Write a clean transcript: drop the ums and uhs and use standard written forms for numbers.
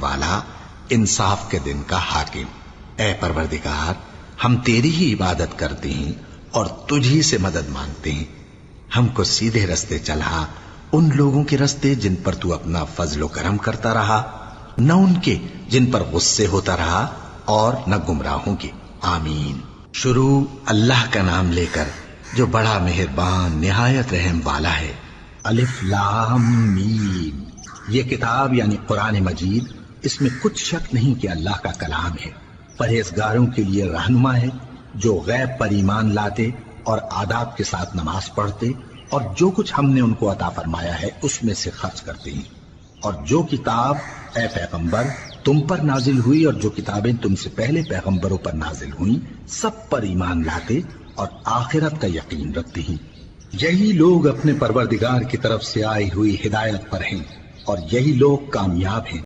वाला, इंसाफ के दिन का हाकिम। ऐ परवरदिगार, हम तेरी ही इबादत करते हैं और तुझी से मदद मांगते हैं। हमको सीधे रास्ते चला, उन लोगों के रास्ते जिन पर तू अपना फजलो करम करता रहा, न उनके जिन पर गुस्से होता रहा, और न गुमराहों के। आमीन। शुरू अल्लाह का नाम लेकर जो बड़ा मेहरबान निहायत रहम वाला है। अलिफ लाम मीम। ये किताब यानी कुरान मजीद, इसमें कुछ शक नहीं कि अल्लाह का कलाम है। परहेजगारों के लिए रहनुमा है, जो गैब पर ईमान लाते और आदाब के साथ नमाज पढ़ते और जो कुछ हमने उनको अता फरमाया है उसमें से खर्च करते हैं। और जो किताब ए पैगंबर तुम पर नाजिल हुई और जो किताबें तुमसे पहले पैगंबरों पर नाजिल हुई, सब पर ईमान लाते और आखिरत का यकीन रखते हैं। यही लोग अपने परवरदिगार की तरफ से आई हुई हिदायत पर हैं और यही लोग कामयाब हैं।